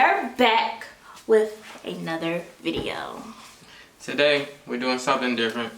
are back with another video. Today we're doing something different.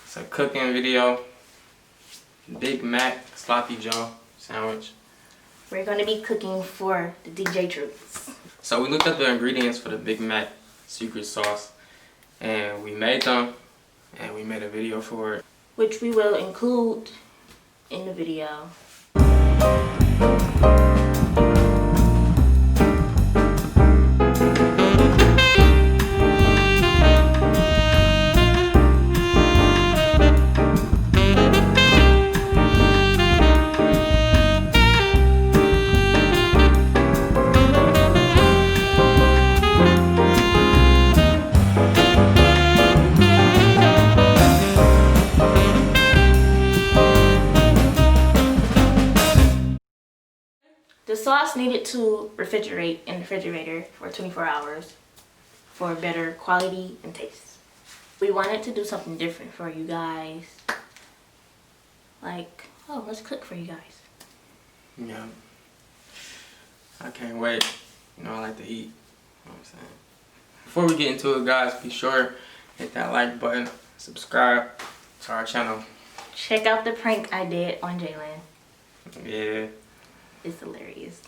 It's a cooking video. Big Mac Sloppy Joe sandwich. We're going to be cooking for the Djtroops. So we looked up the ingredients for the Big Mac secret sauce and we made them and we made a video for it, which we will include in the video. The sauce needed to refrigerate in the refrigerator for 24 hours for better quality and taste. We wanted to do something different for you guys. Like, oh, let's cook for you guys. Yeah. I can't wait. You know I like to eat. You know what I'm saying? Before we get into it, guys, be sure hit that like button, subscribe to our channel. Check out the prank I did on Jalen. Yeah. It's hilarious.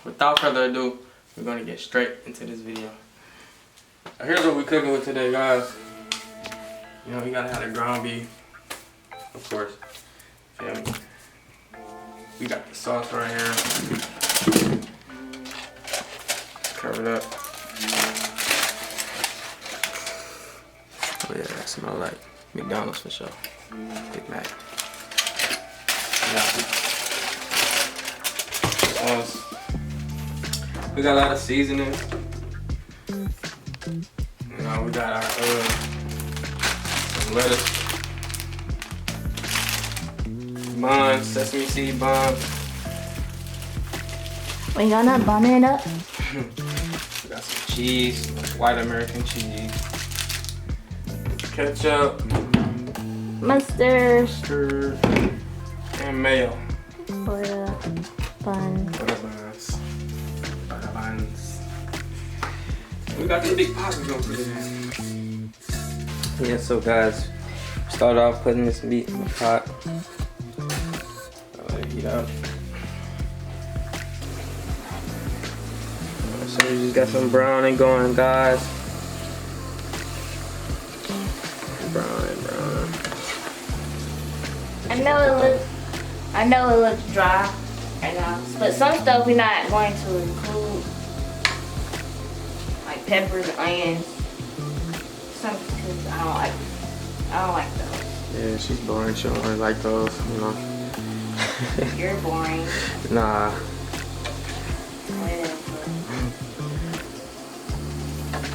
Without further ado, we're gonna get straight into this video. Here's what we're cooking with today, guys. You know, you gotta have the ground beef, of course. Feel me? We got the sauce right here. Cover it up. Oh yeah, that smells like McDonald's for sure. Big Mac. Yeah. Sauce. We got a lot of seasoning. You know, we got our some lettuce, buns, sesame seed buns. When y'all not bumming it up? We got some cheese, white American cheese, ketchup, Mustard, and mayo. for the bun. Butter buns. We got this big pot we're gonna put it in. Yeah, so guys, start off putting this meat in the pot. Let it heat up. So we just got some browning going, guys. Brown. I know it looks dry right now, but some stuff we're not going to include, like peppers and onions. Some because I don't like those. Yeah, she's boring. She don't really like those, you know. You're boring. Nah.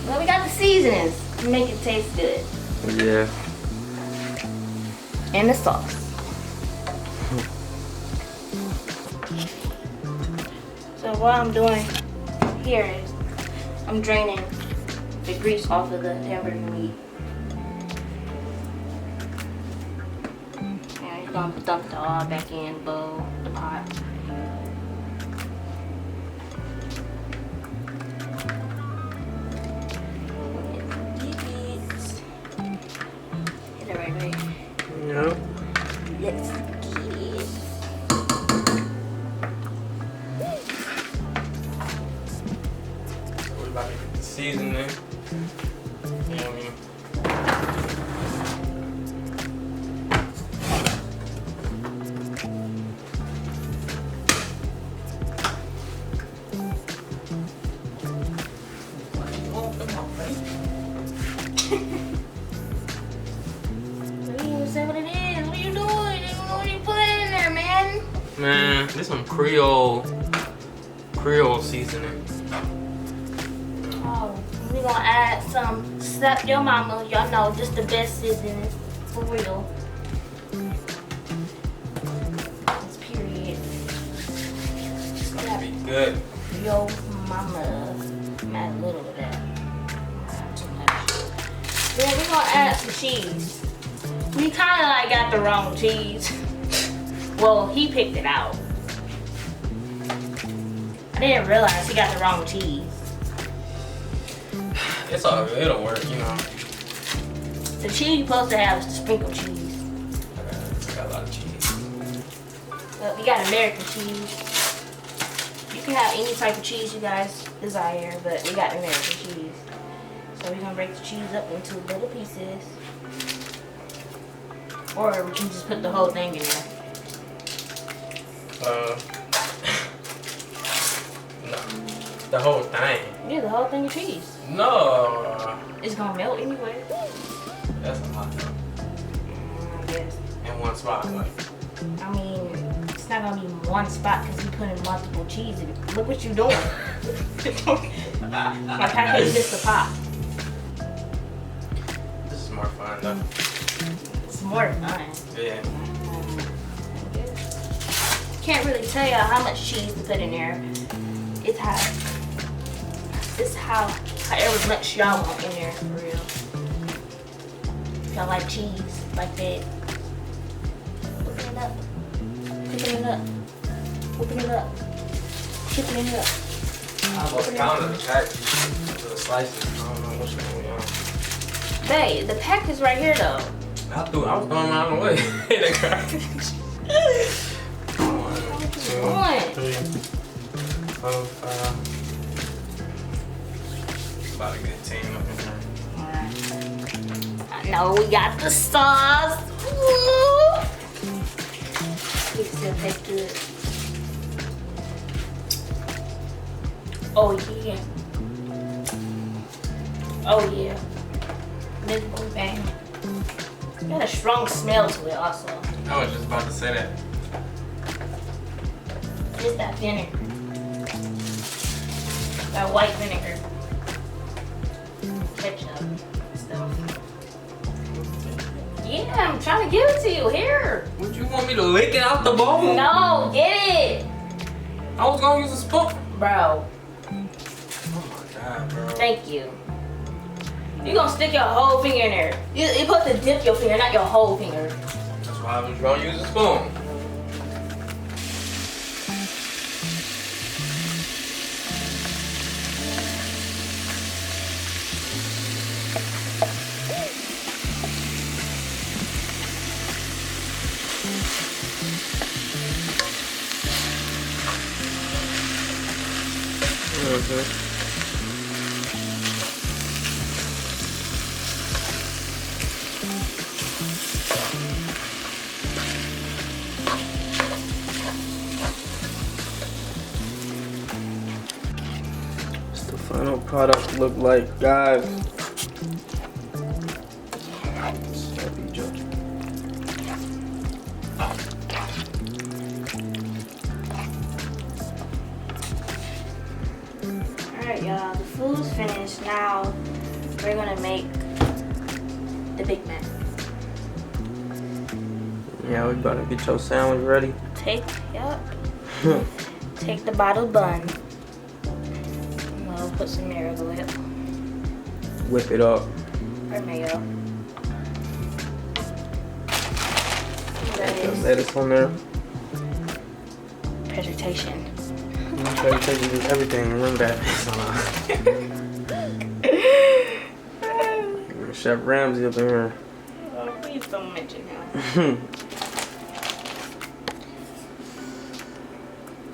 Well, we got the seasonings to make it taste good. Yeah. And the sauce. So what I'm doing here is I'm draining the grease off of the hamburger meat. And you're gonna dump it all back in the bowl, the pot. Hit it right way. Yep. Let's get it. We're about to get the seasoning. You know what I mean? Say what it is. What are you doing? What are you putting in there, man? Man, this some Creole seasoning. Oh, we're gonna add some Slap Your Mama. Y'all know, just the best seasoning for real. It's period. Slap Be good. Your Mama. Add a little of that. Not too much. Then we're gonna add some cheese. We kind of like got the wrong cheese. Well, he picked it out. I didn't realize he got the wrong cheese. It's all good. It'll work, you know. The cheese you're supposed to have is the sprinkle cheese. I got a lot of cheese. We got American cheese. You can have any type of cheese you guys desire, but we got American cheese. So we're gonna break the cheese up into little pieces. Or we can just put the whole thing in there. No. The whole thing. Yeah, the whole thing of cheese. No. It's gonna melt anyway. That's a lot though. I guess. In one spot, like. I mean, it's not gonna be one spot because you put in multiple cheese in it. Look what you're doing. Like, how can you miss the pot? This is more fun though. It's more fun. Yeah. Can't really tell y'all how much cheese to put in there. It's however much y'all want in there, for real. If y'all like cheese like that, open it up. Open it up. Open it up. Open it up. I almost counted the pack to the slices. I don't know which one we on. Babe, the pack is right here though. I was throwing mine out of the way. In the garbage. 1, 2, 3, 4, 5. About a good team up in there. I know we got the sauce. Ooh. It still tastes good. Oh yeah. Oh yeah. This boy bang. Got a strong smell to it also. I was just about to say that. It's that vinegar. That white vinegar. Ketchup stuff. Yeah, I'm trying to give it to you. Here. Would you want me to lick it out the bowl? No, get it. I was gonna use a spoon. Bro, Oh my god, bro. thank you. You're gonna stick your whole finger in there. You're supposed to dip your finger, not your whole finger. That's why I was gonna use a spoon. What's the final product look like, guys? Alright, y'all, the food's finished. Now we're gonna make the Big Mac. Yeah, we better get your sandwich ready. Take the bottle bun. We'll put some Miracle Whip Whip it up. or mayo. That Put is lettuce on there. presentation. Presentation is everything. Remember that. Chef Ramsay up in here. Oh, please don't mention him.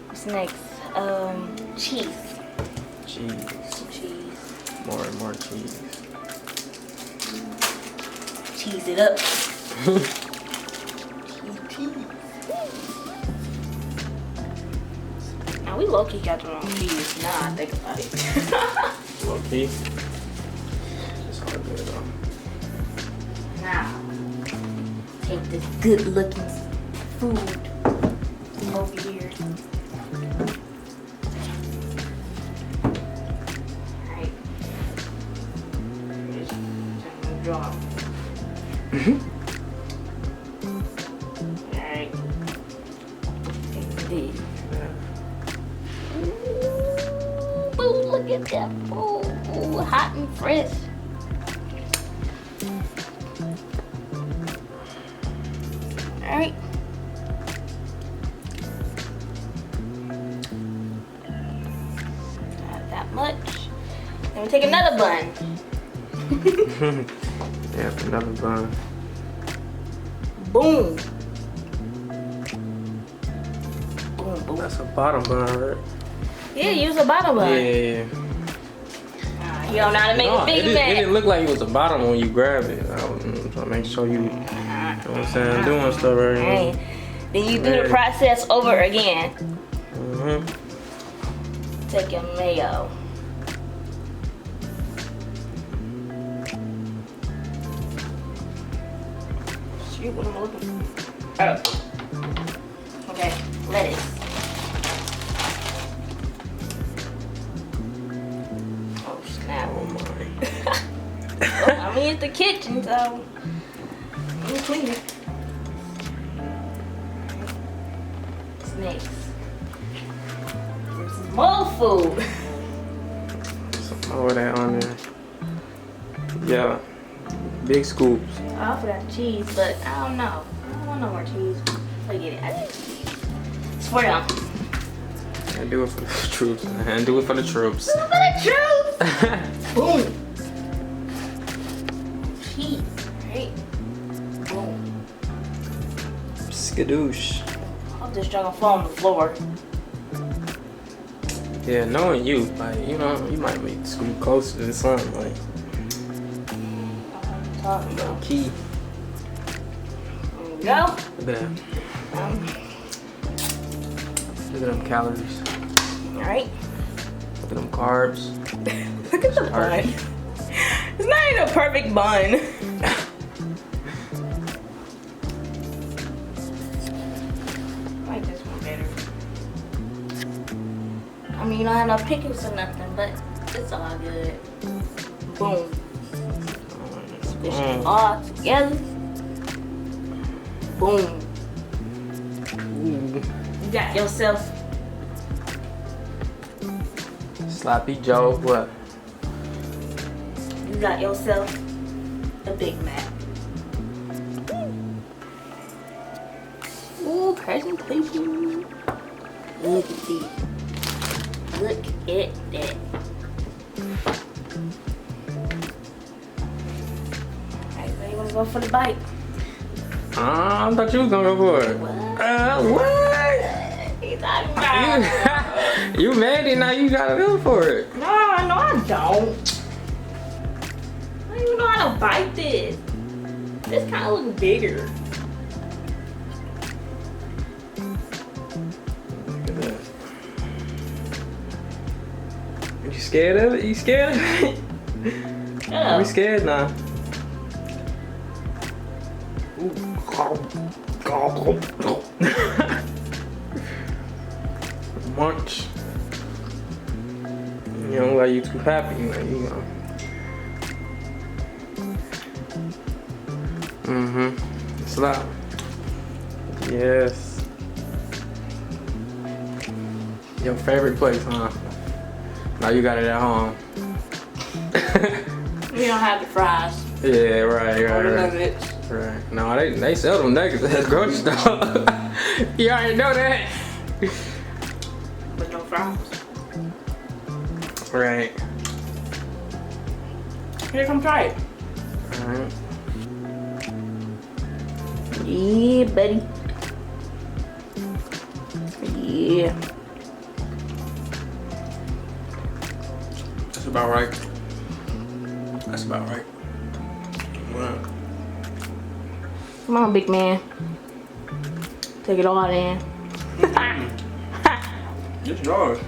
What's next? Cheese. Cheese. Some cheese. More and more cheese. Cheese it up. Cheese. Now we low-key got the wrong cheese. Now I think about it. Low key. It's all good though. Now, take this good-looking food over here. Alright. Just drop. Alright. Take this. Ooh, look at that food. Ooh, hot and fresh. Alright. Let me take another bun. Yeah, another bun. Boom. Boom, boom. That's a bottom bun, right? Yeah, use a bottom bun. Yeah. You don't know how to make a Big it Mac. didn't look like it was a bottom when you grabbed it. I was trying to make sure you know what I'm saying, doing stuff right now. Right. Then you do the process over again. Take your mayo. Shoot, what am I looking for? Oh. Okay, lettuce. Oh snap. Oh my. Well, I mean, it's the kitchen, so I'm clean it. What's next? There's some more food. Some more of that on there. Yeah. Big scoops. I offer that cheese, but I don't know. I don't want no more cheese. Forget it. I need cheese. Swear on. I do it for the troops. And do it for the troops. For the troops. Boom. Cheese, right? Boom. Skadoosh. I'm just trying to fall on the floor. Yeah, knowing you, like, you know, you might make the scoop closer to the sun, like, Talking about. key. There we go. Look at that. Look at them calories. Alright. Look at them carbs. Look at the bun. It's not even a perfect bun. I like this one better. I mean, you don't have no pickles or nothing, but it's all good. Boom. Squish it all together. Boom. Ooh. You got yourself Sloppy Joe, what? You got yourself a Big Mac. Ooh, presentation. Look at this. Look at that. Alright, so you wanna go for the bite? I thought you was gonna go for it. What? What? You talking about? You mad and now you gotta go for it. No, I don't. I don't even know how to bite this. This kind of looks bigger. Look at that. You scared of it? You scared of it? Shut up. We scared now. Munch. You know, like you too happy, like, you know. Slap. Yes. Your favorite place, huh? Now you got it at home. You don't have the fries. Yeah, right. Nuggets. Right. No, they sell them nuggets at the grocery store. You already know that. But no fries. Right. Here, come try it. Alright. Yeah, buddy. Yeah. That's about right. That's about right. Wow. Come on, big man. Take it all in. It's yours.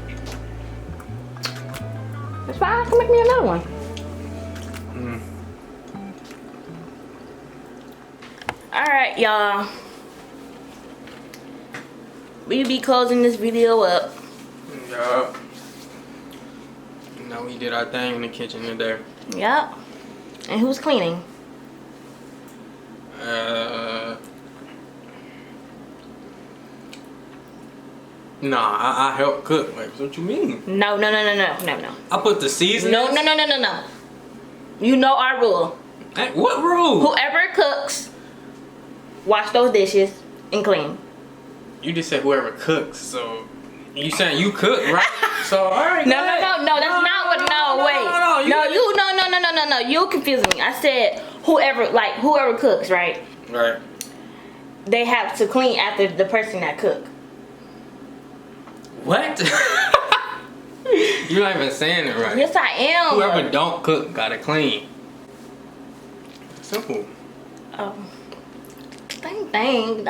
That's fine. I can make me another one. Alright, y'all. We be closing this video up. Yeah. No, we did our thing in the kitchen today. Yep. And who's cleaning? Nah, I help cook. Like, what you mean? No. I put the seasoning. No. You know our rule. Hey, what rule? Whoever cooks, wash those dishes and clean. You just said whoever cooks, so You saying you cook, right? So alright. No, that's not what. No, wait. No, you confusing me. I said whoever cooks, right? Right. They have to clean after the person that cook. What? You're not even saying it right. Yes, I am. Whoever don't cook gotta clean. Simple. Oh. Dang.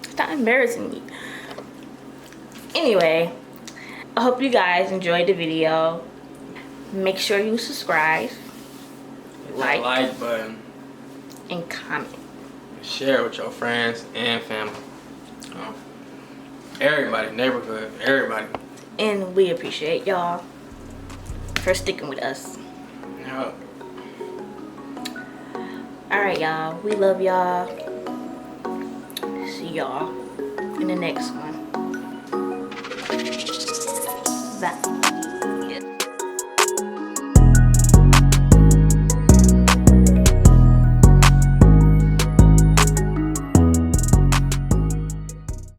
Stop embarrassing me. Anyway, I hope you guys enjoyed the video. Make sure you subscribe, Hit that like button, and comment. share with your friends and family. Everybody, neighborhood, everybody. And we appreciate y'all for sticking with us. Yeah. Alright, y'all. We love y'all. See y'all in the next one. Bye.